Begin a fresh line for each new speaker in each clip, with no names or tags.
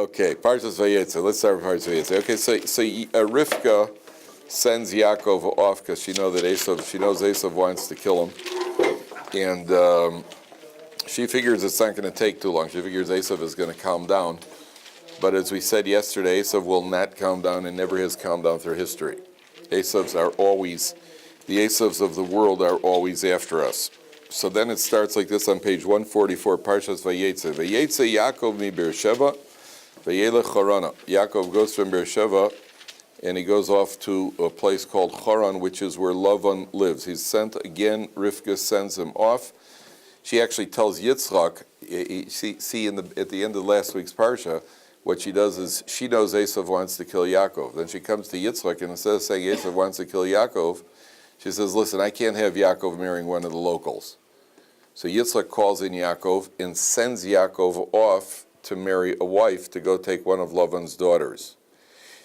Okay, Parshat Vayeitzei. Let's start with Parshat Vayeitzei. Okay, so Rivka sends Yaakov off because she knows Esav wants to kill him, and she figures it's not going to take too long. She figures Esav is going to calm down, but as we said yesterday, Esav will not calm down and never has calmed down through history. The Esavs of the world are always after us. So then it starts like this on page 144, Parshat Vayeitzei. Vayeitzei Yaakov mi Beersheva, vayelech Harana. Yaakov goes from Beersheva, and he goes off to a place called Haran, which is where Lavan lives. He's sent again. Rivka sends him off. She actually tells Yitzchak. At the end of last week's parsha, what she does is she knows Esav wants to kill Yaakov. Then she comes to Yitzchak, and instead of saying Esav wants to kill Yaakov, she says, "Listen, I can't have Yaakov marrying one of the locals." So Yitzchak calls in Yaakov and sends Yaakov off to marry a wife to go take one of Lavan's daughters.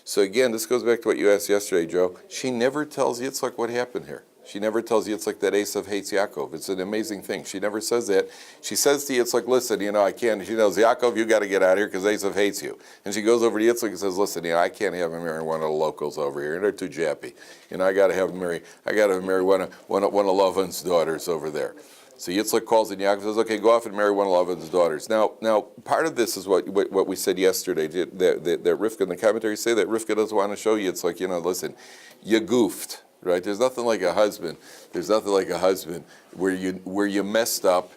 So again, this goes back to what you asked yesterday, Joe. She never tells Yitzchak what happened here. She never tells Yitzchak that Esav hates Yaakov. It's an amazing thing. She never says that. She says to Yitzchak, "Listen, I can't." She knows, Yaakov, you got to get out of here because Esav hates you. And she goes over to Yitzchak and says, "Listen, I can't have him marry one of the locals over here. They're too jappy. I got to have him marry one of Lavan's daughters over there." So Yitzchak calls in Yaakov and says, "Okay, go off and marry one of Lavan's daughters." Now, part of this is what we said yesterday, that Rivka in the commentaries say that Rivka doesn't want to show Yitzchak, listen, you goofed, right? There's nothing like a husband. There's nothing like a husband where you messed up,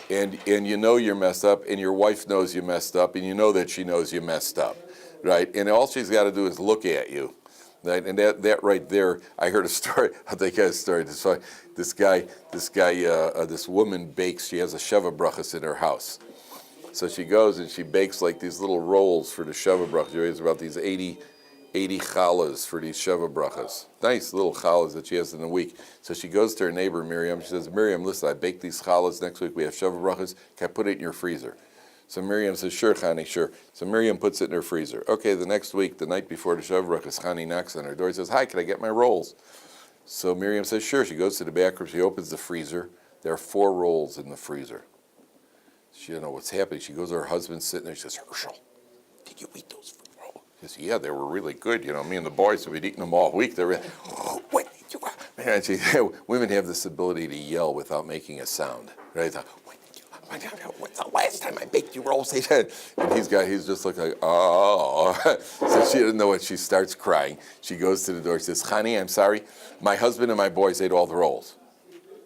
and you're messed up, and your wife knows you messed up, and you know that she knows you messed up, right? And all she's got to do is look at you. Right? And that right there, I heard a story. I'll tell you guys a story. This woman bakes. She has a sheva brachas in her house. So she goes and she bakes like these little rolls for the sheva brachas. She has about these 80 challahs for these sheva brachas. Nice little challahs that she has in a week. So she goes to her neighbor Miriam. She says, "Miriam, listen, I baked these challahs. Next week we have sheva brachas. Can I put it in your freezer?" So Miriam says, "Sure, Chani, sure." So Miriam puts it in her freezer. Okay, the next week, the night before the Shav Brachas, Chani knocks on her door. He says, "Hi, can I get my rolls?" So Miriam says, "Sure." She goes to the back room. She opens the freezer. There are 4 rolls in the freezer. She doesn't know what's happening. She goes to her husband sitting there. She says, "Herschel, did you eat those 4 rolls?" He says, "Yeah, they were really good. Me and the boys have been eating them all week. They're really, what did you?" And women have this ability to yell without making a sound, right? "What's the last time I baked you rolls?" And he's just like, "Oh." So she doesn't know what. She starts crying. She goes to the door. She says, "Honey, I'm sorry. My husband and my boys ate all the rolls."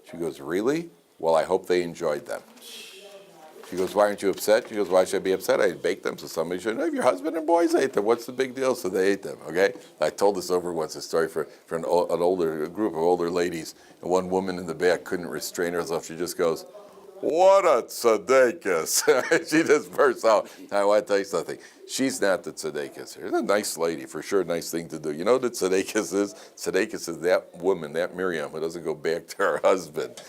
She goes, "Really? Well, I hope they enjoyed them." She goes, "Why aren't you upset?" She goes, "Why should I be upset? I baked them, so somebody should know. If your husband and boys ate them, what's the big deal?" So they ate them, okay? I told this over once, a story for a group of older ladies, and one woman in the back couldn't restrain herself. She just goes, "What a tzaddikus." She just bursts out. I want to tell you something. She's not the tzaddikus. She's a nice lady, for sure, nice thing to do. You know what the tzaddikus is? Tzaddikus is that woman, that Miriam, who doesn't go back to her husband.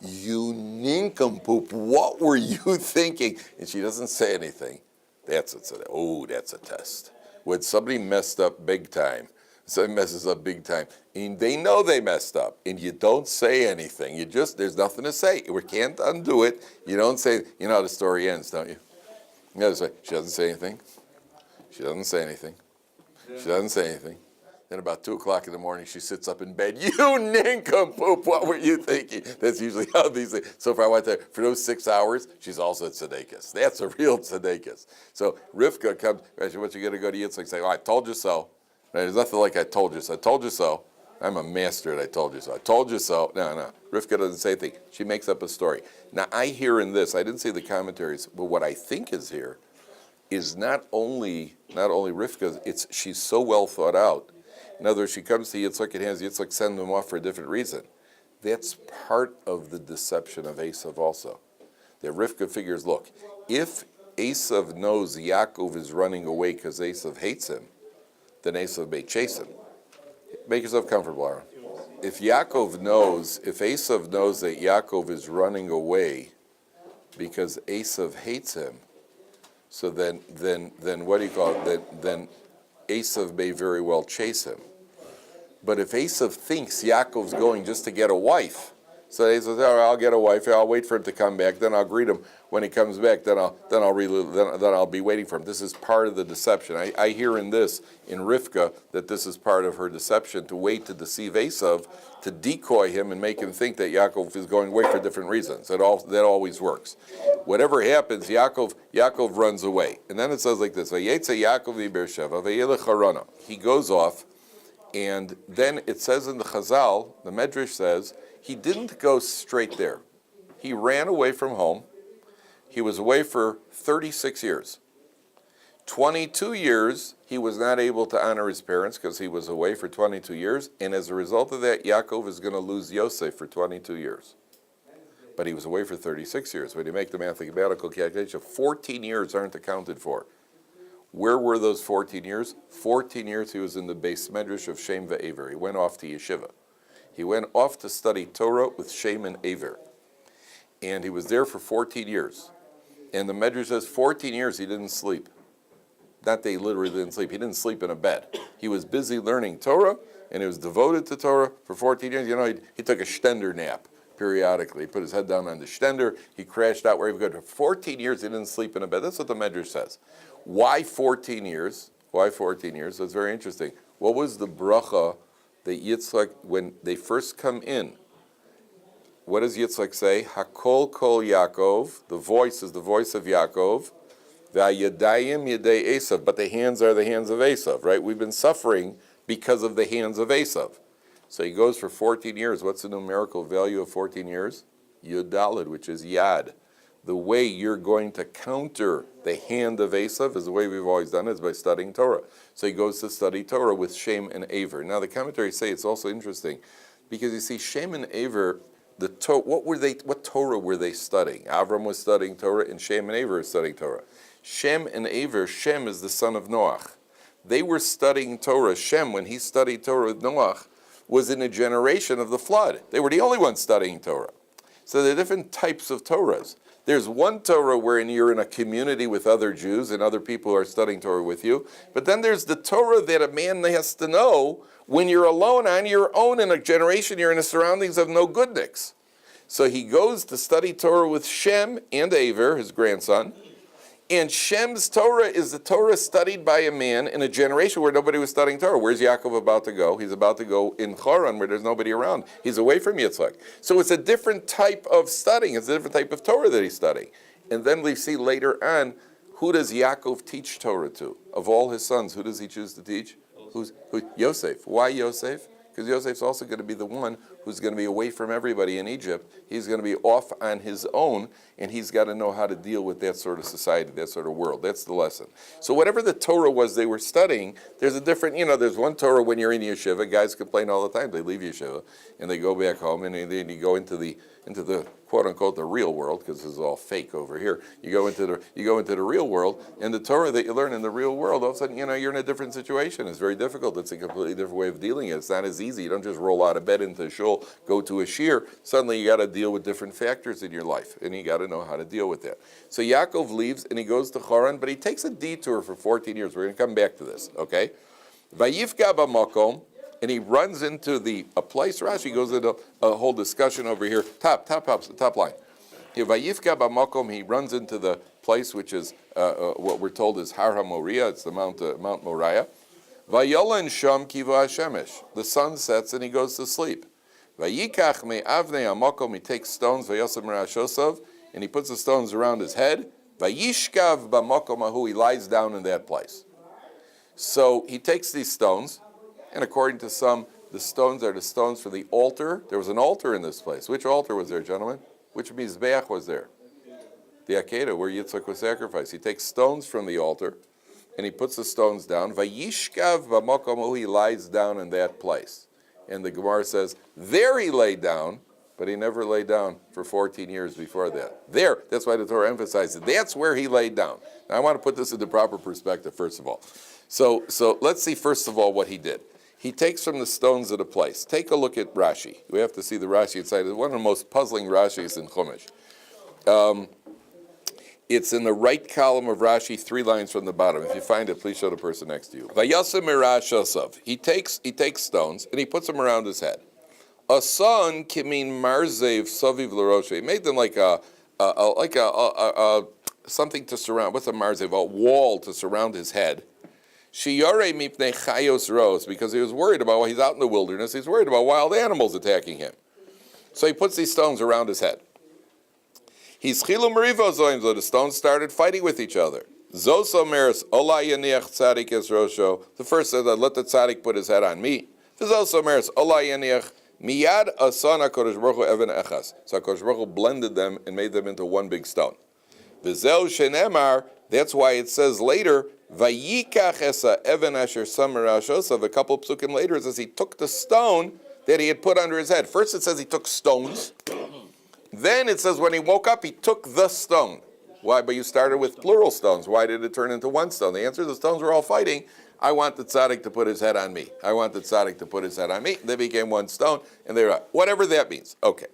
"You nincompoop, what were you thinking?" And she doesn't say anything. That's a tzaddik. Oh, that's a test. When somebody messed up big time, somebody messes up big time, and they know they messed up, and you don't say anything. There's nothing to say. We can't undo it. You don't say, you know how the story ends, don't you? You know, she doesn't say anything. She doesn't say anything. She doesn't say anything. Then about 2 o'clock in the morning, she sits up in bed. "You nincompoop, what were you thinking?" That's usually how these things. So for those 6 hours, she's also a tzaddikus. That's a real tzaddikus. So Rivka comes, what you got to go to Yitzchak and say, "Oh, I told you so." Right? There's nothing like "I told you so." I told you so. I'm a master at "I told you so." I told you so. No. Rivka doesn't say anything. She makes up a story. Now, I hear in this, I didn't see the commentaries, but what I think is here is not only Rivka, she's so well thought out. In other words, she comes to Yitzchak and has Yitzchak send them off for a different reason. That's part of the deception of Esav also. That Rivka figures, look, if Esav knows Yaakov is running away because Esav hates him, then Esav may chase him. Make yourself comfortable, Aaron. If Esav knows that Yaakov is running away because Esav hates him, so then what do you call it? Then Esav may very well chase him. But if Esav thinks Yaakov's going just to get a wife, so Esav says, "All right, I'll get a wife. I'll wait for him to come back. Then I'll greet him." When he comes back, then I'll be waiting for him. This is part of the deception. I hear in Rivka, that this is part of her deception, to wait to deceive Esav, to decoy him and make him think that Yaakov is going away for different reasons. That always works. Whatever happens, Yaakov runs away. And then it says like this, Vayeitzei Yaakov Beersheva, Vayelech Harana. He goes off, and then it says in the Chazal, the Medrash says, he didn't go straight there. He ran away from home. He was away for 36 years. 22 years, he was not able to honor his parents because he was away for 22 years. And as a result of that, Yaakov is going to lose Yosef for 22 years. But he was away for 36 years. When you make the mathematical calculation, 14 years aren't accounted for. Where were those 14 years? 14 years he was in the Beis Medrash of Shem ve'Aver. He went off to yeshiva. He went off to study Torah with Shem and Aver. And he was there for 14 years. And the Medrash says 14 years he didn't sleep. Not that he literally didn't sleep. He didn't sleep in a bed. He was busy learning Torah, and he was devoted to Torah for 14 years. You know, he took a stender nap periodically. He put his head down on the stender. He crashed out where he would go. For 14 years he didn't sleep in a bed. That's what the Medrash says. Why 14 years? Why 14 years? That's very interesting. What was the bracha that Yitzchak, when they first come in, what does Yitzchak say? Hakol kol Yaakov. The voice is the voice of Yaakov. V'ayadayim yedei Esav. But the hands are the hands of Esav, right? We've been suffering because of the hands of Esav. So he goes for 14 years. What's the numerical value of 14 years? Yud Daled, which is Yad. The way you're going to counter the hand of Esav is the way we've always done it, is by studying Torah. So he goes to study Torah with Shem and Aver. Now the commentaries say it's also interesting because you see Shem and Aver, what Torah were they studying? Avram was studying Torah, and Shem and Aver were studying Torah. Shem and Aver, Shem is the son of Noach. They were studying Torah. Shem, when he studied Torah with Noach, was in a generation of the flood. They were the only ones studying Torah. So there are different types of Torahs. There's one Torah wherein you're in a community with other Jews and other people who are studying Torah with you. But then there's the Torah that a man has to know when you're alone on your own in a generation, you're in the surroundings of no goodniks. So he goes to study Torah with Shem and Aver, his grandson. And Shem's Torah is the Torah studied by a man in a generation where nobody was studying Torah. Where's Yaakov about to go? He's about to go in Haran where there's nobody around. He's away from Yitzchak. So it's a different type of studying. It's a different type of Torah that he's studying. And then we see later on, who does Yaakov teach Torah to? Of all his sons, who does he choose to teach? Yosef. Why Yosef? Because Yosef's also going to be the one who's going to be away from everybody in Egypt. He's going to be off on his own, and he's got to know how to deal with that sort of society, that sort of world. That's the lesson. So whatever the Torah was they were studying, there's a different, there's one Torah when you're in yeshiva. Guys complain all the time. They leave yeshiva, and they go back home, and then you go into the quote-unquote the real world, because this is all fake over here. You go into the real world, and the Torah that you learn in the real world, all of a sudden, you're in a different situation. It's very difficult. It's a completely different way of dealing with it. It's not as easy. You don't just roll out of bed into a shul, go to a shir. Suddenly, you got to deal with different factors in your life, and you got to know how to deal with that. So Yaakov leaves, and he goes to Haran, but he takes a detour for 14 years. We're going to come back to this, okay? Vayifka b'makom. And he runs into a place. Rashi goes into a whole discussion over here. Top line. Vayifka b'makom. He runs into the place which is what we're told is Har HaMoriah. It's the Mount Moriah. Vayolan sham kiva hashemesh. The sun sets and he goes to sleep. Vayikach me'avnei hamakom. He takes stones. Vayosem ra'ashosav. And he puts the stones around his head. Vayishkav b'makom ahu. He lies down in that place. So he takes these stones. And according to some, the stones are the stones for the altar. There was an altar in this place. Which altar was there, gentlemen? Which Mizbeach was there? The Akedah, where Yitzchak was sacrificed. He takes stones from the altar, and he puts the stones down. Vayishkav b'makom, he lies down in that place. And the Gemara says, there he lay down, but he never lay down for 14 years before that. There, that's why the Torah emphasizes it. That's where he laid down. Now I want to put this into proper perspective, first of all. So let's see, first of all, what he did. He takes from the stones of the place. Take a look at Rashi. We have to see the Rashi inside. It's one of the most puzzling Rashis in Chumash. It's in the right column of Rashi, 3 lines from the bottom. If you find it, please show the person next to you. Vayasem mirashasav. He takes stones and he puts them around his head. Asan kimin marzev saviv l'roshe. He made them like a something to surround. What's a marzev? A wall to surround his head. Shiyore mipnei chayos ros, because he was worried about he's out in the wilderness. He's worried about wild animals attacking him. So he puts these stones around his head. He's chilu marivo zoim, so the stones started fighting with each other. Zos omeres ola yaniach tzadik es rosho. The first says, let the tzaddik put his head on me. Zos omeres ola yaniach miyad asana kodesh baruch hu even echas. So kodesh baruch hu blended them and made them into one big stone. V'zeu shenemar. That's why it says later, vayikach esa even asher samar ashosav. A couple psukim later it says he took the stone that he had put under his head. First it says he took stones. Then it says when he woke up, he took the stone. Why? But you started with plural stones. Why did it turn into one stone? The answer is the stones were all fighting. I want the tzaddik to put his head on me. I want the tzaddik to put his head on me. They became one stone, and they were whatever that means. Okay.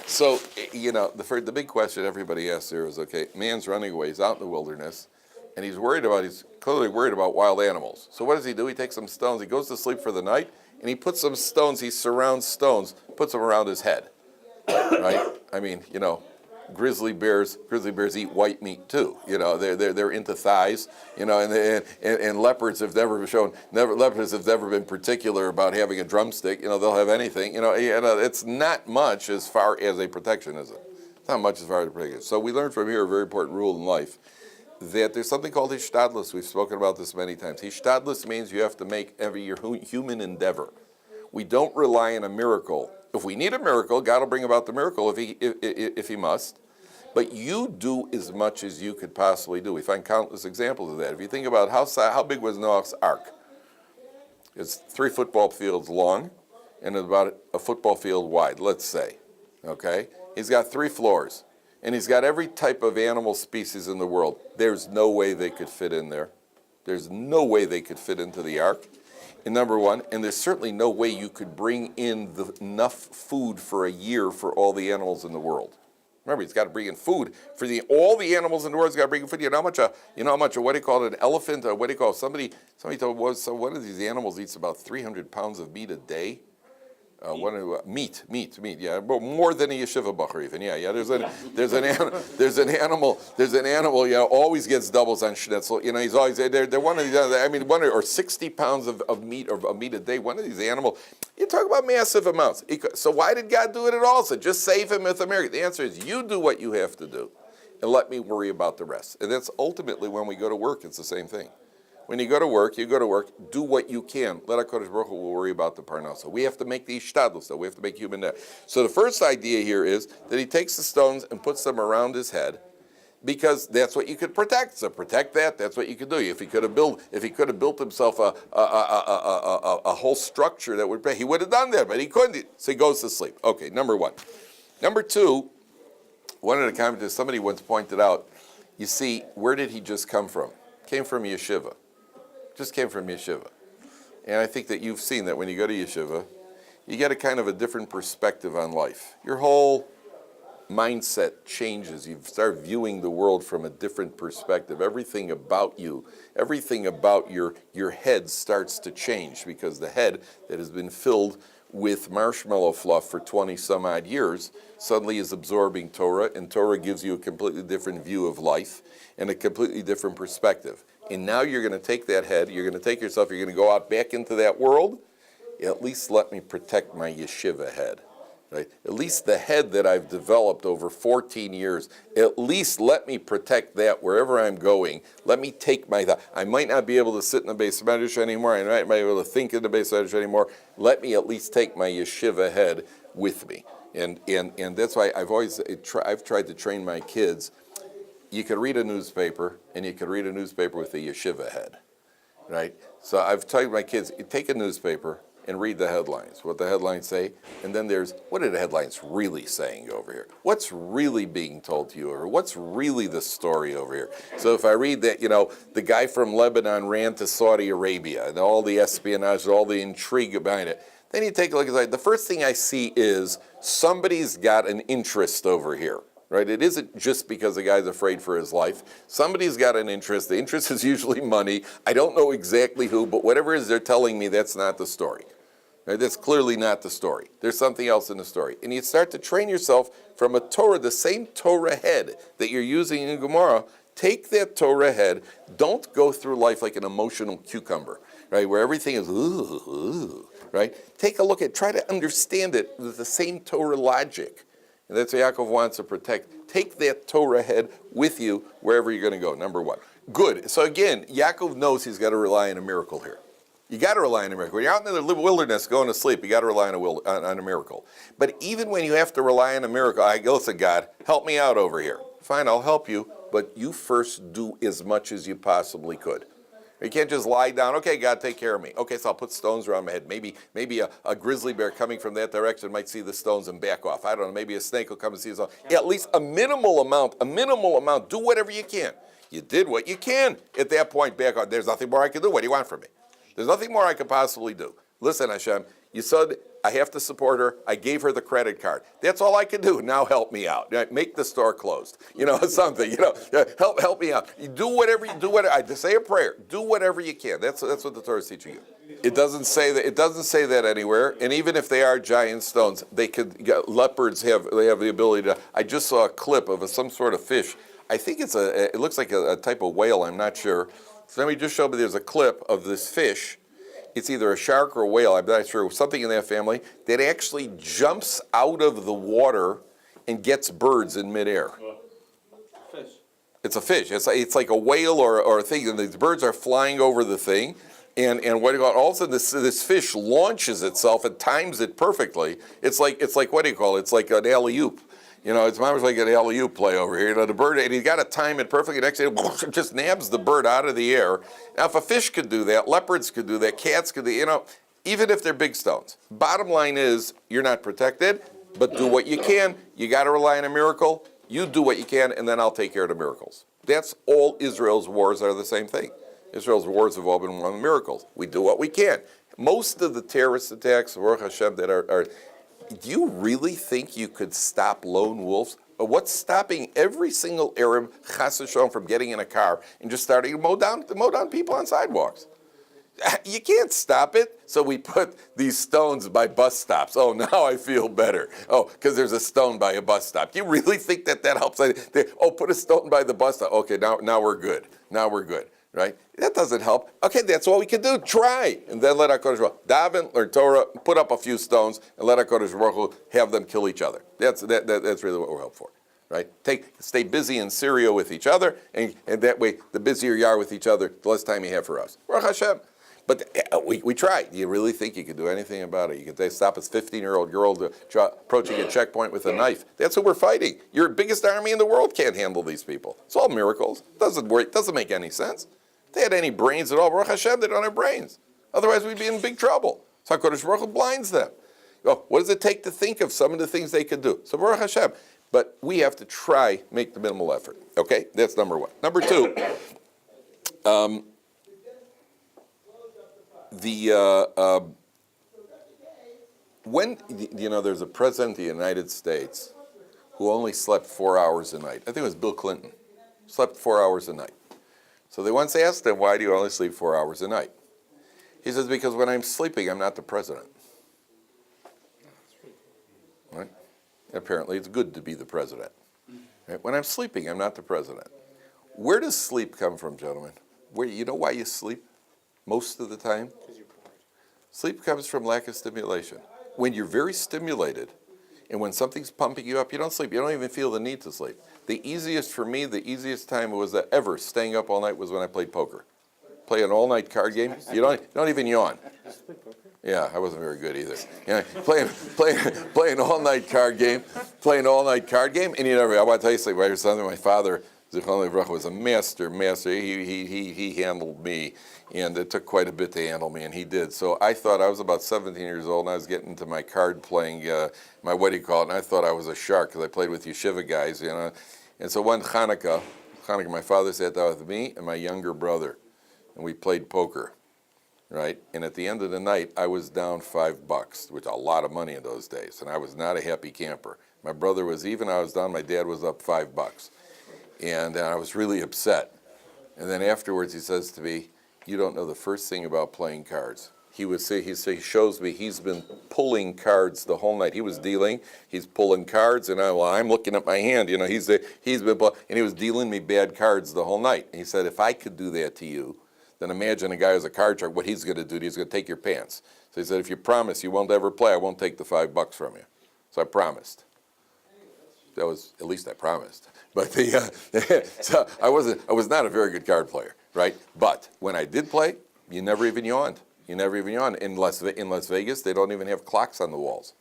So, the big question everybody asks here is, okay, man's running away. He's out in the wilderness, and he's clearly worried about wild animals. So what does he do? He takes some stones. He goes to sleep for the night, and he puts some stones. He surrounds stones, puts them around his head. Right? I mean, grizzly bears eat white meat too. They're into thighs. And leopards have never been particular about having a drumstick. They'll have anything. It's not much as far as a protection, is it? It's not much as far as a protection. So we learned from here a very important rule in life, that there's something called hishtadlus. We've spoken about this many times. Hishtadlus means you have to make your human endeavor. We don't rely on a miracle. If we need a miracle, God will bring about the miracle if he must. But you do as much as you could possibly do. We find countless examples of that. If you think about how big was Noah's ark? It's 3 football fields long and about a football field wide, let's say. Okay? He's got 3 floors. And he's got every type of animal species in the world. There's no way they could fit in there. There's no way they could fit into the ark. And number one, and there's certainly no way you could bring in enough food for a year for all the animals in the world. Remember, he's got to bring in food for all the animals in the world. He's got to bring in food. You know how much what do you call it, an elephant? Or what do you call it? Somebody told me, so one of these animals eats about 300 pounds of meat a day. Meat. Yeah, but more than a yeshiva bacher even. Yeah. There's an animal. Always gets doubles on schnitzel. He's always they're one of these. Or 60 pounds of meat a day. One of these animals. You talk about massive amounts. So why did God do it at all? So just save him with America. The answer is you do what you have to do, and let me worry about the rest. And that's ultimately when we go to work. It's the same thing. When you go to work, do what you can. Let HaKadosh Baruch Hu will worry about the parnasa. We have to make the ishtadlus, though. We have to make human net. So the first idea here is that he takes the stones and puts them around his head, because that's what you could protect. So protect that. That's what you could do. If he could have built himself a whole structure that would pay, he would have done that, but he couldn't. So he goes to sleep. Okay, number one. Number two, one of the commentators, somebody once pointed out, you see, where did he just come from? Came from yeshiva. Just came from yeshiva. And I think that you've seen that when you go to yeshiva, you get a kind of a different perspective on life. Your whole mindset changes. You start viewing the world from a different perspective. Everything about you, everything about your head starts to change, because the head that has been filled with marshmallow fluff for 20 some odd years suddenly is absorbing Torah, and Torah gives you a completely different view of life and a completely different perspective. And now you're going to take that head, you're going to take yourself, you're going to go out back into that world. At least let me protect my yeshiva head. Right? At least the head that I've developed over 14 years, at least let me protect that wherever I'm going. Let me take my thought. I might not be able to sit in the base medrash anymore. I might not be able to think in the base medrash anymore. Let me at least take my yeshiva head with me. And that's why I've tried to train my kids. You could read a newspaper, and you could read a newspaper with a yeshiva head, right? So I've told my kids, take a newspaper and read the headlines, what the headlines say, and then there's, what are the headlines really saying over here? What's really being told to you over here? What's really the story over here? So if I read that, the guy from Lebanon ran to Saudi Arabia, and all the espionage, all the intrigue behind it, then you take a look at it. The first thing I see is somebody's got an interest over here. Right? It isn't just because the guy's afraid for his life. Somebody's got an interest. The interest is usually money. I don't know exactly who, but whatever it is they're telling me, that's not the story. Right? That's clearly not the story. There's something else in the story. And you start to train yourself from a Torah, the same Torah head that you're using in Gemara. Take that Torah head. Don't go through life like an emotional cucumber, right? Where everything is, right? Take a look at, try to understand it with the same Torah logic. And that's what Yaakov wants to protect. Take that Torah head with you wherever you're going to go, number one. Good. So again, Yaakov knows he's got to rely on a miracle here. You got to rely on a miracle. When you're out in the wilderness going to sleep, you got to rely on a miracle. But even when you have to rely on a miracle, I go, listen, God, help me out over here. Fine, I'll help you, but you first do as much as you possibly could. You can't just lie down, okay, God, take care of me. Okay, so I'll put stones around my head. Maybe a grizzly bear coming from that direction might see the stones and back off. I don't know, maybe a snake will come and see the stones. At least a minimal amount, do whatever you can. You did what you can. At that point, back off. There's nothing more I can do. What do you want from me? There's nothing more I could possibly do. Listen, Hashem, you said I have to support her. I gave her the credit card. That's all I can do. Now help me out. Make the store closed. Something. Help me out. You do whatever. I say a prayer. Do whatever you can. That's what the Torah is teaching you. It doesn't say that. It doesn't say that anywhere. And even if they are giant stones, leopards have the ability to. I just saw a clip of some sort of fish. I think it looks like a type of whale. I'm not sure. Somebody just showed me there's a clip of this fish. It's either a shark or a whale, I'm not sure, something in that family, that actually jumps out of the water and gets birds in midair.
Fish.
It's a fish. It's like a whale or a thing, and these birds are flying over the thing, and what do you call it? All of a sudden this fish launches itself and times it perfectly. It's like what do you call it? It's like an alley-oop. It's almost like an alley-oop play over here. The bird, and he's got to time it perfectly. Next thing, it just nabs the bird out of the air. Now, if a fish could do that, leopards could do that, cats could do, even if they're big stones. Bottom line is, you're not protected, but do what you can. You got to rely on a miracle. You do what you can, and then I'll take care of the miracles. That's all Israel's wars are the same thing. Israel's wars have all been won with miracles. We do what we can. Most of the terrorist attacks, Baruch Hashem, that are do you really think you could stop lone wolves? What's stopping every single Arab, chas v'shalom, from getting in a car and just starting to mow down people on sidewalks? You can't stop it. So we put these stones by bus stops. Oh, now I feel better. Oh, because there's a stone by a bus stop. Do you really think that helps? Put a stone by the bus stop. Okay, now we're good. Now we're good. Right? That doesn't help. Okay, that's all we can do. Try. And then let HaKadosh Baruch Hu daven, learn Torah, put up a few stones, and let HaKadosh Baruch Hu have them kill each other. That's really what we're helped for. Right? Stay busy in Syria with each other, and that way, the busier you are with each other, the less time you have for us. Baruch Hashem. But we tried. Do you really think you could do anything about it? You could stop a 15-year-old girl approaching a checkpoint with a knife. That's who we're fighting. Your biggest army in the world can't handle these people. It's all miracles. Doesn't work. Doesn't make any sense. If they had any brains at all, Baruch Hashem, they don't have brains. Otherwise, we'd be in big trouble. So HaKadosh Baruch Hu blinds them. What does it take to think of some of the things they could do? So Baruch Hashem. But we have to try, make the minimal effort. Okay? That's number one. Number two, there's a president of the United States who only slept 4 hours a night. I think it was Bill Clinton. Slept 4 hours a night. So they once asked him, why do you only sleep 4 hours a night? He says, because when I'm sleeping, I'm not the president. Right? Apparently, it's good to be the president. Right? When I'm sleeping, I'm not the president. Where does sleep come from, gentlemen? You know why you sleep most of the time? Because you're bored. Sleep comes from lack of stimulation. When you're very stimulated, and when something's pumping you up, you don't sleep. You don't even feel the need to sleep. The easiest time it was ever staying up all night was when I played poker. Play an all-night card game. You don't even yawn. Yeah, I wasn't very good either. Play an all-night card game. And I want to tell you something. My father, Zichron Livracha, was a master. He handled me, and it took quite a bit to handle me, and he did. So I thought I was about 17 years old, and I was getting into my card playing, and I thought I was a shark because I played with yeshiva guys, And so one Hanukkah, my father sat down with me and my younger brother, and we played poker, right? And at the end of the night, I was down $5, which is a lot of money in those days, and I was not a happy camper. My brother was even. I was down. My dad was up $5. And I was really upset. And then afterwards he says to me, you don't know the first thing about playing cards. he would say, he shows me he's been pulling cards the whole night. He was dealing, he's pulling cards, and I'm looking at my hand. He's been, and he was dealing me bad cards the whole night. And he said, if I could do that to you, then imagine a guy who's a card shark, what he's going to do. He's going to take your pants. So he said, if you promise you won't ever play, I won't take the $5 from you. So I promised. That was, at least I promised. But so I was not a very good card player, right? But when I did play, you never even yawned. You never even yawned. In Las Vegas, they don't even have clocks on the walls.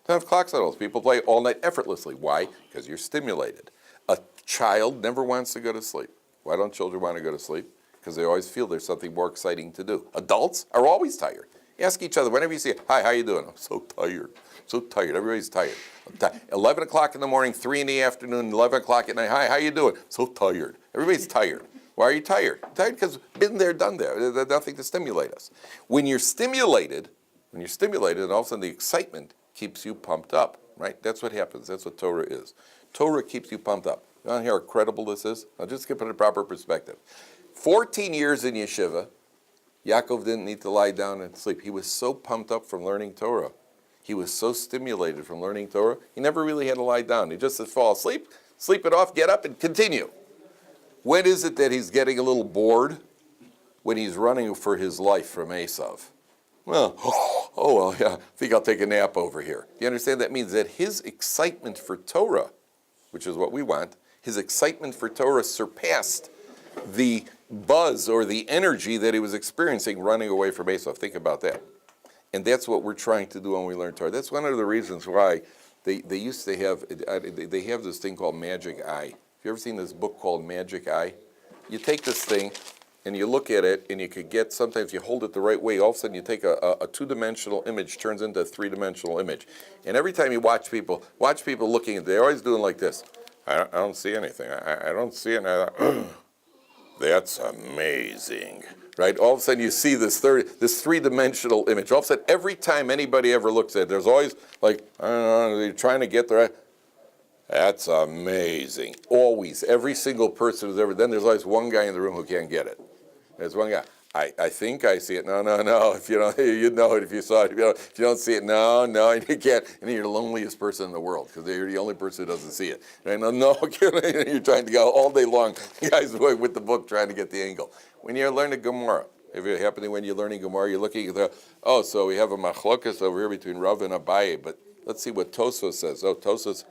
They don't have clocks on the walls. People play all night effortlessly. Why? Because you're stimulated. A child never wants to go to sleep. Why don't children want to go to sleep? Because they always feel there's something more exciting to do. Adults are always tired. Ask each other, whenever you see it, hi, how you doing? I'm so tired. So tired. Everybody's tired. 11 o'clock in the morning, 3 in the afternoon, 11 o'clock at night. Hi, how you doing? So tired. Everybody's tired. Why are you tired? Tired because been there, done there. There's nothing to stimulate us. When you're stimulated, and all of a sudden the excitement keeps you pumped up, right? That's what happens. That's what Torah is. Torah keeps you pumped up. You want to hear how credible this is? I'll just give it a proper perspective. 14 years in yeshiva, Yaakov didn't need to lie down and sleep. He was so pumped up from learning Torah. He was so stimulated from learning Torah, he never really had to lie down. He just said, fall asleep, sleep it off, get up, and continue. When is it that he's getting a little bored? When he's running for his life from Esav. Well, yeah, I think I'll take a nap over here. You understand? That means that his excitement for Torah, which is what we want, his excitement for Torah surpassed the buzz or the energy that he was experiencing running away from Esav. Think about that. And that's what we're trying to do when we learn Torah. That's one of the reasons why they used to have, they have this thing called Magic Eye. Have you ever seen this book called Magic Eye? You take this thing and you look at it and you could get, sometimes you hold it the right way, all of a sudden you take a two-dimensional image, turns into a three-dimensional image. And every time you watch people looking at it, they're always doing like this. I don't see anything. I don't see it. That's amazing. Right? All of a sudden you see this three-dimensional image. All of a sudden, every time anybody ever looks at it, there's always like, I don't know, you're trying to get the right. That's amazing. Always. Every single person who's ever, then there's always one guy in the room who can't get it. There's one guy. I think I see it. No. If you don't, you'd know it if you saw it. If you don't see it, no, you can't. And you're the loneliest person in the world because you're the only person who doesn't see it. And no, you're trying to go all day long. You guys with the book trying to get the angle. When you're learning Gemara, if it happening when you're learning Gemara, you're looking at so we have a machlokas over here between Rav and Abaye, but let's see what Tosfos says. Tosfos,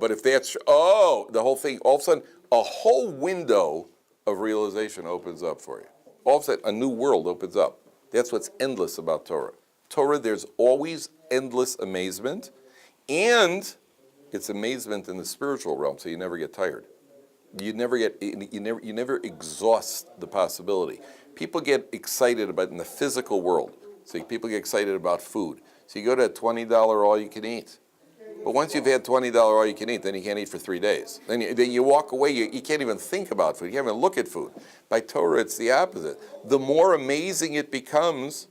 but if that's, the whole thing, all of a sudden, a whole window of realization opens up for you. All of a sudden, a new world opens up. That's what's endless about Torah. Torah, there's always endless amazement, and it's amazement in the spiritual realm, so you never get tired. You never exhaust the possibility. People get excited about in the physical world. So people get excited about food. So you go to a $20 all you can eat. But once you've had $20 all you can eat, then you can't eat for 3 days. Then you walk away, you can't even think about food. You can't even look at food. By Torah, it's the opposite. The more amazing it becomes,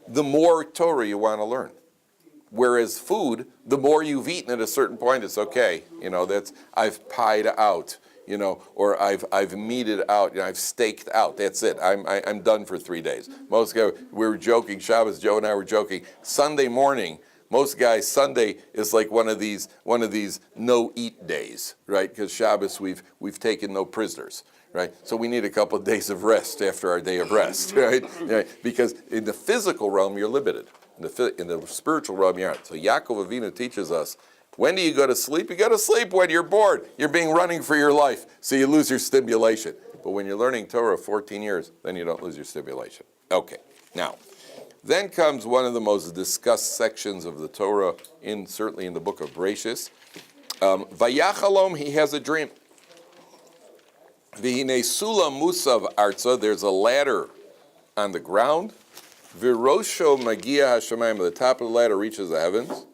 the more Torah you want to learn. Whereas food, the more you've eaten at a certain point, it's okay. I've pied out, or I've meated out, I've staked out. That's it. I'm done for 3 days. Most guys, we were joking, Shabbos, Joe and I were joking. Sunday morning, most guys, Sunday is like one of these no-eat days, right? Because Shabbos, we've taken no prisoners, right? So we need a couple of days of rest after our day of rest, right? Because in the physical realm, you're limited. In the spiritual realm, you're not. So Yaakov Avinu teaches us, when do you go to sleep? You go to sleep when you're bored. You're running for your life, so you lose your stimulation. But when you're learning Torah 14 years, then you don't lose your stimulation. Okay, now, then comes one of the most discussed sections of the Torah, certainly in the book of Bereshis. Vayachalom, he has a dream. V'hinei sulam musav arza, there's a ladder on the ground. V'rosho magia hashamayim, the top of the ladder reaches the heavens.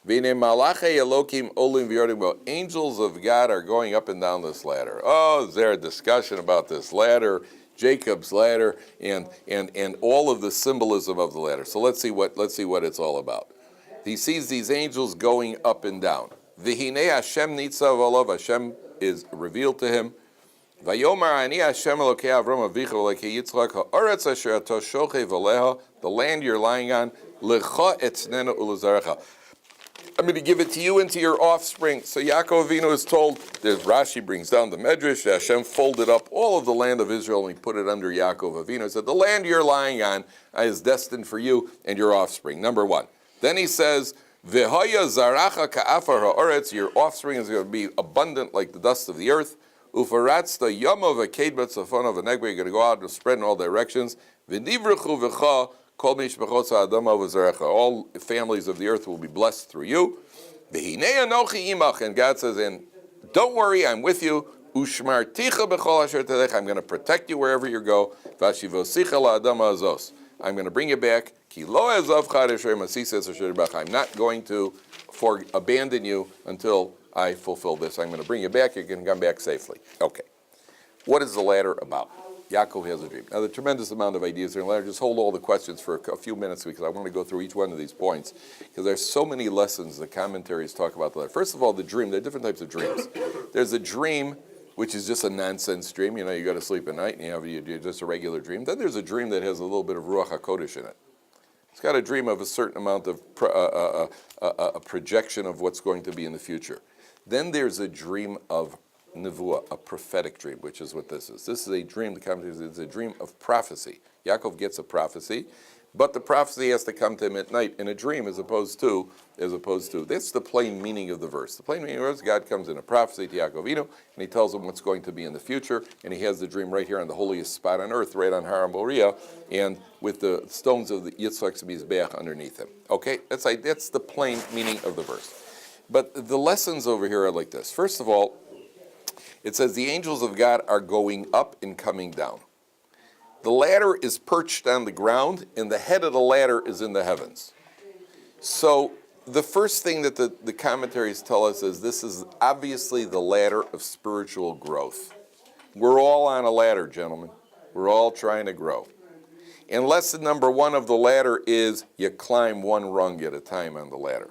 V'hinei malachei Elokim olim v'yordim, angels of God are going up and down this ladder. Oh, is there a discussion about this ladder, Jacob's ladder, and all of the symbolism of the ladder. So let's see what it's all about. He sees these angels going up and down. V'hinei Hashem nitzav olav, Hashem is revealed to him. Vayomar ani Hashem Elokei Avram Avicha Elokei Yitzchak ha'aretz asher ato shochev aleha, the land you're lying on, lecha etznena ulezarecha. I'm going to give it to you and to your offspring. So Yaakov Avinu is told, there's Rashi brings down the Medrash, Hashem folded up all of the land of Israel and he put it under Yaakov Avinu. He said, the land you're lying on is destined for you and your offspring, number one. Then he says, V'hoya zaracha ka'afar ha'oretz, your offspring is going to be abundant like the dust of the earth. Ufaratzta yomov v'keid b'tzafon of a negba, you're going to go out and spread in all directions. V'nivrechu v'cha, all families of the earth will be blessed through you. And God says, and don't worry, I'm with you. I'm going to protect you wherever you go. I'm going to bring you back. I'm not going to abandon you until I fulfill this. I'm going to bring you back. You can come back safely. Okay. What is the ladder about? Yaakov has a dream. Now, the tremendous amount of ideas here in the ladder. Just hold all the questions for a few minutes because I want to go through each one of these points because there's so many lessons the commentaries talk about the ladder. First of all, the dream. There are different types of dreams. There's a dream which is just a nonsense dream. You know, you go to sleep at night and you have just a regular dream. Then there's a dream that has a little bit of Ruach HaKodesh in it. It's got a dream of a certain amount of a projection of what's going to be in the future. Then there's a dream of Nevuah, a prophetic dream, which is what this is. This is a dream, the commentator says it's a dream of prophecy. Yaakov gets a prophecy, but the prophecy has to come to him at night in a dream as opposed to, that's the plain meaning of the verse. The plain meaning of the verse, God comes in a prophecy to Yaakov Avinu, and he tells him what's going to be in the future, and he has the dream right here on the holiest spot on earth, right on Har Moriah, and with the stones of the Yitzchak's Mizbeach underneath him. Okay, that's the plain meaning of the verse. But the lessons over here are like this. First of all, it says the angels of God are going up and coming down. The ladder is perched on the ground, and the head of the ladder is in the heavens. So the first thing that the commentaries tell us is this is obviously the ladder of spiritual growth. We're all on a ladder, gentlemen. We're all trying to grow. And lesson number one of the ladder is you climb one rung at a time on the ladder.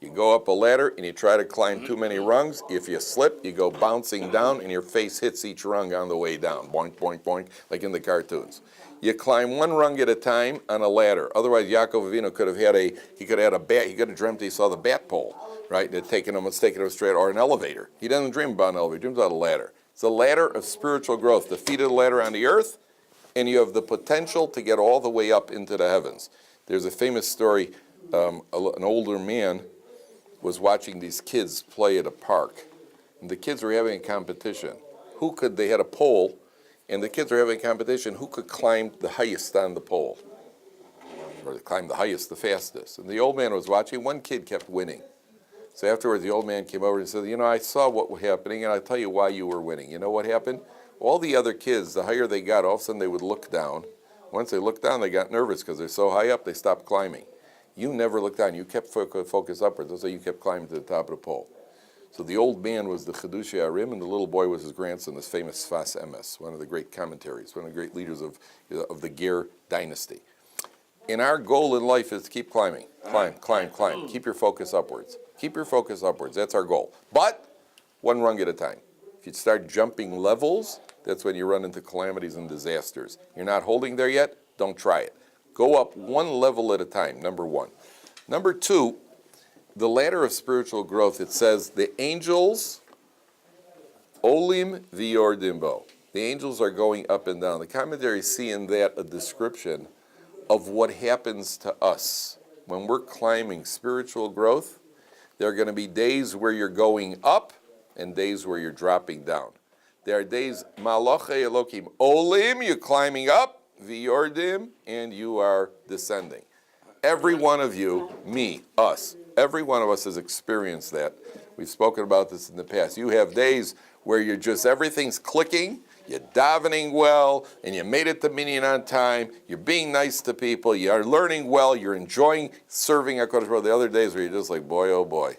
You go up a ladder and you try to climb too many rungs. If you slip, you go bouncing down and your face hits each rung on the way down. Boink, boink, boink, like in the cartoons. You climb one rung at a time on a ladder. Otherwise, Yaakov Avinu could have had a bat. He could have dreamt he saw the bat pole, right? And it's taken him straight, or an elevator. He doesn't dream about an elevator. He dreams about a ladder. It's a ladder of spiritual growth. The feet of the ladder on the earth, and you have the potential to get all the way up into the heavens. There's a famous story, an older man was watching these kids play at a park. And the kids were having a competition. They had a pole, and the kids were having a competition who could climb the highest on the pole, or climb the highest the fastest. And the old man was watching. One kid kept winning. So afterwards, the old man came over and said, I saw what was happening, and I'll tell you why you were winning. You know what happened? All the other kids, the higher they got, all of a sudden they would look down. Once they looked down, they got nervous because they're so high up, they stopped climbing. You never looked down. You kept focus upwards. That's why you kept climbing to the top of the pole. So the old man was the Chidushei Arim, and the little boy was his grandson, this famous Sfas Emes, one of the great commentaries, one of the great leaders of the Ger dynasty. And our goal in life is to keep climbing. Climb, climb, climb. Keep your focus upwards. Keep your focus upwards. That's our goal. But one rung at a time. If you start jumping levels, that's when you run into calamities and disasters. You're not holding there yet? Don't try it. Go up one level at a time, number one. Number two, the ladder of spiritual growth, it says the angels, olim v'yordim bo. The angels are going up and down. The commentaries see in that a description of what happens to us. When we're climbing spiritual growth, there are going to be days where you're going up and days where you're dropping down. There are days, malachei elokim, olim, you're climbing up, v'yordim, and you are descending. Every one of you, me, us, every one of us has experienced that. We've spoken about this in the past. You have days where you're just, everything's clicking, you're davening well, and you made it to minyan on time, you're being nice to people, you're learning well, you're enjoying serving HaKadosh Baruch Hu. The other days where you're just like, boy,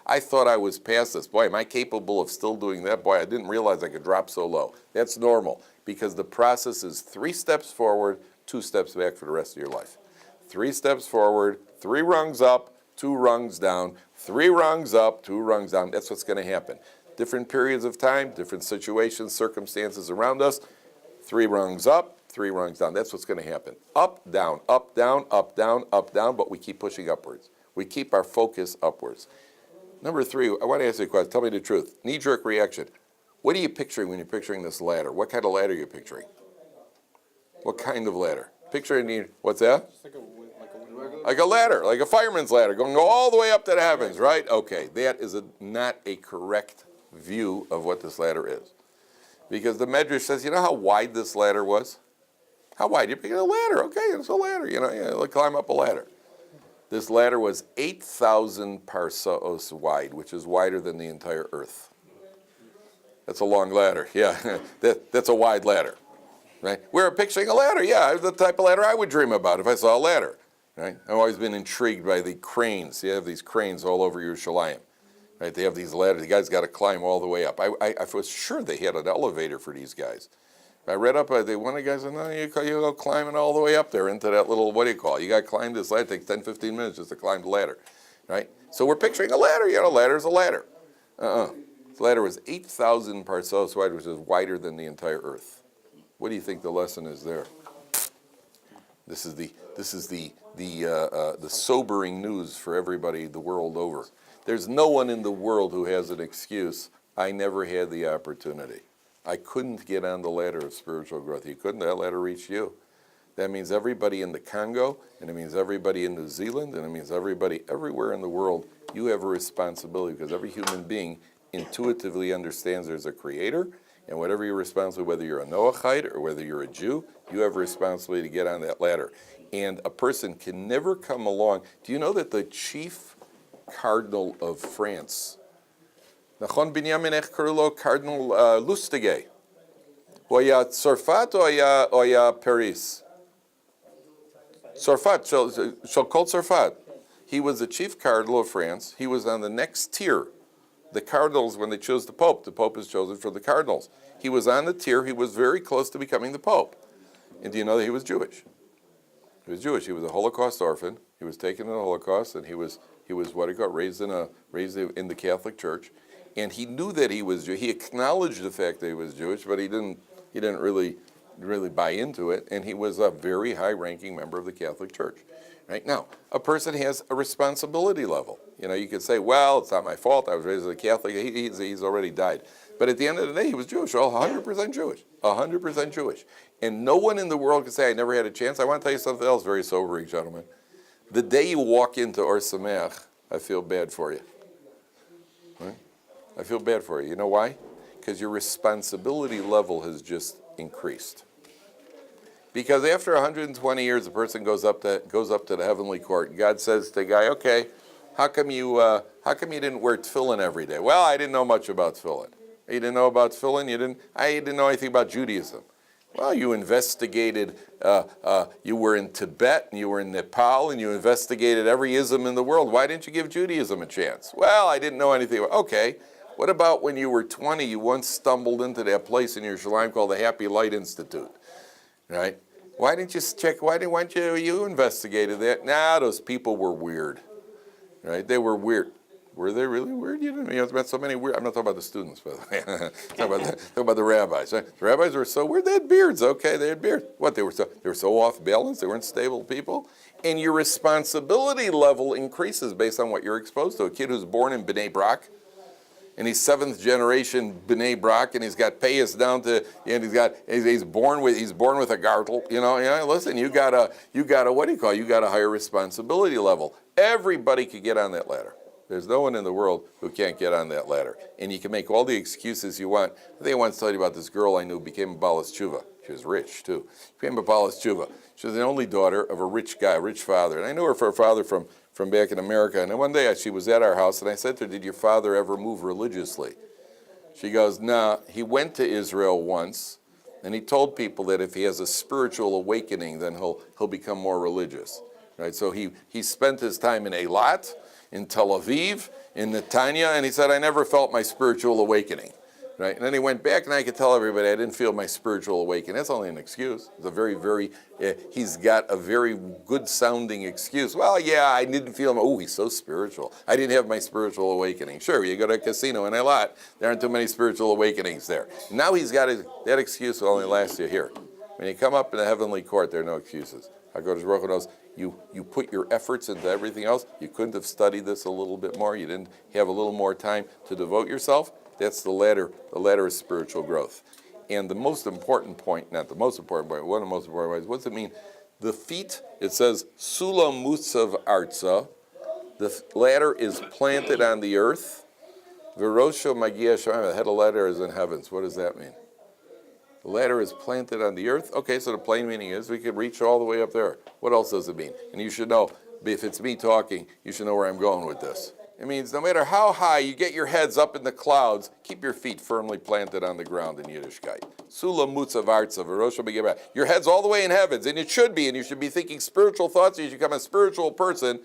I thought I was past this. Boy, am I capable of still doing that? Boy, I didn't realize I could drop so low. That's normal, because the process is 3 steps forward, 2 steps back for the rest of your life. 3 steps forward, 3 rungs up, 2 rungs down, 3 rungs up, 2 rungs down. That's what's going to happen. different periods of time, different situations, circumstances around us. 3 rungs up, 3 rungs down. That's what's going to happen. Up, down, up, down, up, down, up, down, but we keep pushing upwards. We keep our focus upwards. Number 3, I want to ask you a question. Tell me the truth. Knee-jerk reaction. What are you picturing when you're picturing this ladder? What kind of ladder are you picturing? What kind of ladder? Picturing, what's that? Like a ladder, like a fireman's ladder, going all the way up to the heavens, right? Okay, that is not a correct view of what this ladder is. Because the Medrash says, you know how wide this ladder was? How wide? You're picking a ladder. Okay, it's a ladder. You climb up a ladder. This ladder was 8,000 parsaos wide, which is wider than the entire earth. That's a long ladder. Yeah, that's a wide ladder, right? We're picturing a ladder. Yeah, the type of ladder I would dream about if I saw a ladder, right? I've always been intrigued by the cranes. You have these cranes all over Yerushalayim. Right, they have these ladders. The guys got to climb all the way up. I was sure they had an elevator for these guys. I read up, one of the guys said, no, you go climbing all the way up there into that little, what do you call it? You got to climb this ladder. It takes 10, 15 minutes just to climb the ladder, right? So we're picturing a ladder. A ladder's a ladder. This ladder was 8,000 parsaos wide, which is wider than the entire earth. What do you think the lesson is there? This is the sobering news for everybody the world over. There's no one in the world who has an excuse. I never had the opportunity. I couldn't get on the ladder of spiritual growth. You couldn't. That ladder reached you. That means everybody in the Congo, and it means everybody in New Zealand, and it means everybody everywhere in the world. You have a responsibility because every human being intuitively understands there's a creator, and whatever you're responsible, whether you're a Noahide or whether you're a Jew, you have a responsibility to get on that ladder. And a person can never come along. Do you know that the chief cardinal of France, Nachon Binyamin איך קראו לו? Cardinal Lustige. הוא היה צרפת או היה פריס? צרפת, של כל צרפת. He was the chief cardinal of France. He was on the next tier. The cardinals, when they chose the Pope is chosen for the cardinals. He was on the tier. He was very close to becoming the Pope. And do you know that he was Jewish? He was Jewish. He was a Holocaust orphan. He was taken in the Holocaust, and he was what he got raised in the Catholic Church, and he knew that he was Jewish. He acknowledged the fact that he was Jewish, but he didn't really buy into it. And he was a very high-ranking member of the Catholic Church. Right now, a person has a responsibility level. You could say, "Well, it's not my fault. I was raised as a Catholic." He's already died. But at the end of the day, he was Jewish, 100% Jewish, 100% Jewish. And no one in the world can say, "I never had a chance." I want to tell you something else very sobering, gentlemen. The day you walk into Or Sameach, I feel bad for you. Right? I feel bad for you. You know why? Because your responsibility level has just increased. Because after 120 years, a person goes up to the heavenly court, and God says to the guy, "Okay, how come you didn't wear tefillin every day?" "Well, I didn't know much about tefillin." "You didn't know about tefillin? I didn't know anything about Judaism." "Well, you investigated, you were in Tibet, and you were in Nepal, and you investigated every ism in the world. Why didn't you give Judaism a chance?" "Well, I didn't know anything about." "Okay, what about when you were 20, you once stumbled into that place in Yerushalayim called the Happy Light Institute, right? Why didn't you check, why didn't you investigated that?" "Nah, those people were weird," right? They were weird. Were they really weird? You met so many weird. I'm not talking about the students, by the way. I'm talking about the rabbis. Right? The rabbis were so weird. They had beards. Okay, they had beards. What? They were so off balance. They weren't stable people. And your responsibility level increases based on what you're exposed to. A kid who's born in Bnei Brak, and he's 7th generation Bnei Brak, and he's got payas down to, and he's born with a gartel. Listen, you got a what do you call it? You got a higher responsibility level. Everybody could get on that ladder. There's no one in the world who can't get on that ladder. And you can make all the excuses you want. I think I once told you about this girl I knew who became a Balas Tshuva. She was rich, too. She became a Balas Tshuva. She was the only daughter of a rich guy, a rich father. And I knew her for a father from back in America. And then one day she was at our house, and I said to her, "Did your father ever move religiously?" She goes, "Nah, he went to Israel once, and he told people that if he has a spiritual awakening, then he'll become more religious." Right? So he spent his time in Eilat, in Tel Aviv, in Netanya, and he said, "I never felt my spiritual awakening." right? And then he went back, and I could tell everybody I didn't feel my spiritual awakening. That's only an excuse. It's a he's got a very good sounding excuse. Well, yeah, I didn't feel, he's so spiritual. I didn't have my spiritual awakening. Sure, you go to a casino in a lot, there aren't too many spiritual awakenings there. Now he's got that excuse will only last you here. When you come up in the heavenly court, there are no excuses. HaKadosh Baruch Hu knows you put your efforts into everything else. You couldn't have studied this a little bit more. You didn't have a little more time to devote yourself. That's the ladder. The ladder is spiritual growth. And the most important point, not the most important point, one of the most important points, what does it mean? The feet, it says, Sulam Mutzav Arza. The ladder is planted on the earth. Virosho Magia Shamayim, the head of the ladder is in heavens. What does that mean? The ladder is planted on the earth. Okay, so the plain meaning is we could reach all the way up there. What else does it mean? And you should know, if it's me talking, you should know where I'm going with this. It means no matter how high you get your heads up in the clouds, keep your feet firmly planted on the ground in Yiddishkeit. Sulam Mutzav Arza, V'rosha B'Geba. Your head's all the way in heavens, and you should be thinking spiritual thoughts, you should become a spiritual person.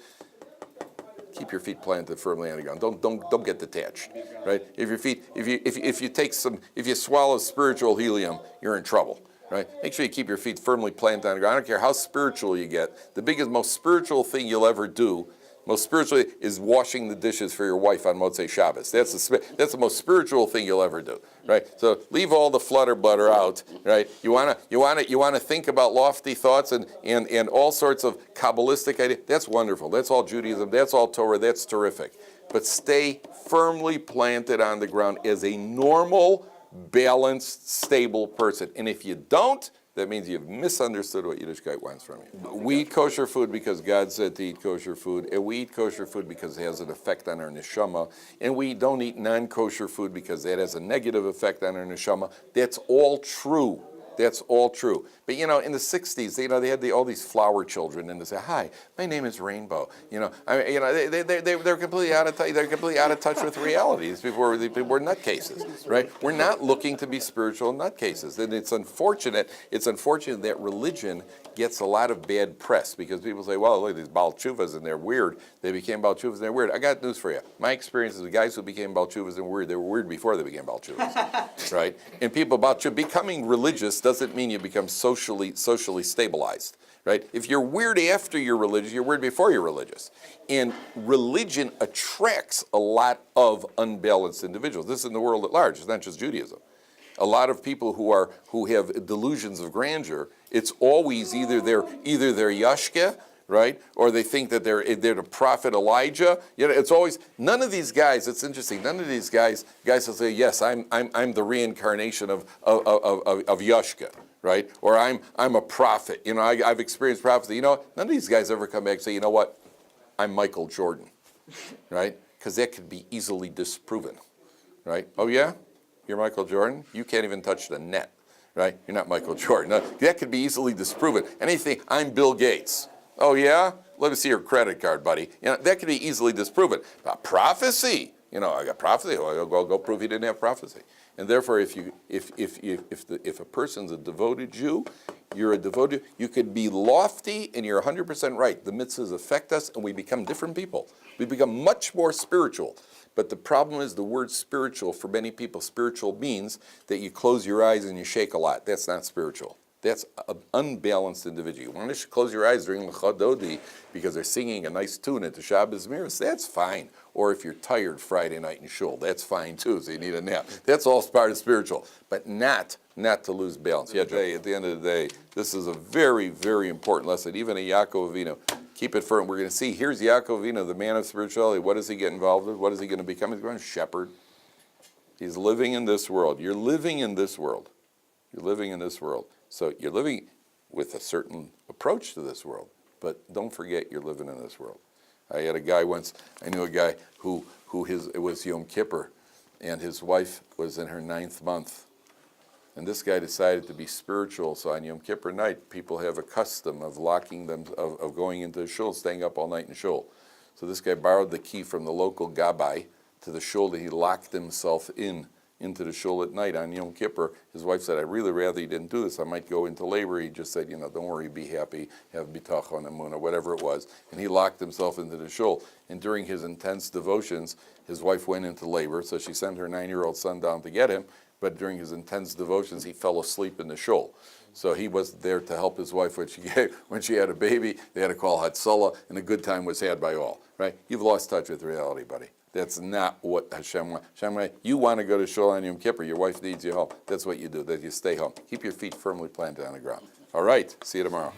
Keep your feet planted firmly on the ground. Don't get detached, right? If you swallow spiritual helium, you're in trouble, right? Make sure you keep your feet firmly planted on the ground. I don't care how spiritual you get. The most spiritual thing you'll ever do, most spiritually, is washing the dishes for your wife on Motzei Shabbos. That's the most spiritual thing you'll ever do, right? So leave all the flutter butter out, right? You wanna think about lofty thoughts and all sorts of Kabbalistic ideas. That's wonderful. That's all Judaism. That's all Torah. That's terrific. But stay firmly planted on the ground as a normal, balanced, stable person. And if you don't, that means you've misunderstood what Yiddishkeit wants from you. We eat kosher food because God said to eat kosher food, and we eat kosher food because it has an effect on our neshama, and we don't eat non-kosher food because that has a negative effect on our neshama. That's all true. That's all true. But in the 60s, they had all these flower children, and they say, "Hi, my name is Rainbow." They're completely out of touch. They're completely out of touch with reality. These people were nutcases, right? We're not looking to be spiritual nutcases, and it's unfortunate. It's unfortunate that religion gets a lot of bad press because people say, "Well, look, these Baal Tshuvas and they're weird. They became Baal Tshuvas and they're weird." I got news for you. My experience is the guys who became Baal Tshuvas and weird. They were weird before they became Baal Tshuvas, right? And people becoming religious doesn't mean you become socially stabilized, right? If you're weird after you're religious, you're weird before you're religious. And religion attracts a lot of unbalanced individuals. This is in the world at large. It's not just Judaism. A lot of people who have delusions of grandeur, it's always either they're Yashke, right? Or they think that they're the prophet Elijah. It's always none of these guys. It's interesting. None of these guys will say, "Yes, I'm the reincarnation of Yashka," right? Or I'm a prophet. I've experienced prophecy. None of these guys ever come back and say, "You know what? I'm Michael Jordan," right? Because that could be easily disproven, right? Oh yeah, you're Michael Jordan. You can't even touch the net, right? You're not Michael Jordan. No, that could be easily disproven. Anything. I'm Bill Gates. Oh yeah? Let me see your credit card, buddy. That could be easily disproven. But prophecy, I got prophecy. Well, go prove he didn't have prophecy. And therefore, if a person's a devoted Jew, you're a devoted. You could be lofty, and you're 100% right. The mitzvahs affect us, and we become different people. We become much more spiritual. But the problem is the word spiritual, for many people, spiritual means that you close your eyes and you shake a lot. That's not spiritual. That's an unbalanced individual. You want to close your eyes during L'chadodi because they're singing a nice tune at the Shabbos Miras, that's fine. Or if you're tired Friday night in shul, that's fine too, so you need a nap. That's all part of spiritual, but not to lose balance. Yeah, Jay, at the end of the day, this is a very, very important lesson. Even a Yaakov Avinu, keep it firm. We're going to see, here's Yaakov Avinu, the man of spirituality. What does he get involved with? What is he going to become? He's going to shepherd. He's living in this world. You're living in this world. You're living in this world. So you're living with a certain approach to this world, but don't forget you're living in this world. I knew a guy who it was Yom Kippur, and his wife was in her 9th month. And this guy decided to be spiritual, so on Yom Kippur night, people have a custom of locking them, of going into the shul, staying up all night in shul. So this guy borrowed the key from the local gabbai to the shul, that he locked himself into the shul at night on Yom Kippur. His wife said, "I'd really rather you didn't do this. I might go into labor." He just said, "Don't worry, be happy, have bitachon emunah," whatever it was. And he locked himself into the shul. And during his intense devotions, his wife went into labor, so she sent her 9-year-old son down to get him. but during his intense devotions, he fell asleep in the shul. So he wasn't there to help his wife when she had a baby. They had to call Hatzalah, and a good time was had by all. Right? You've lost touch with reality, buddy. That's not what Hashem wants. Hashem wants, you want to go to shul on Yom Kippur. Your wife needs you home. That's what you do. That you stay home. Keep your feet firmly planted on the ground. All right. See you tomorrow.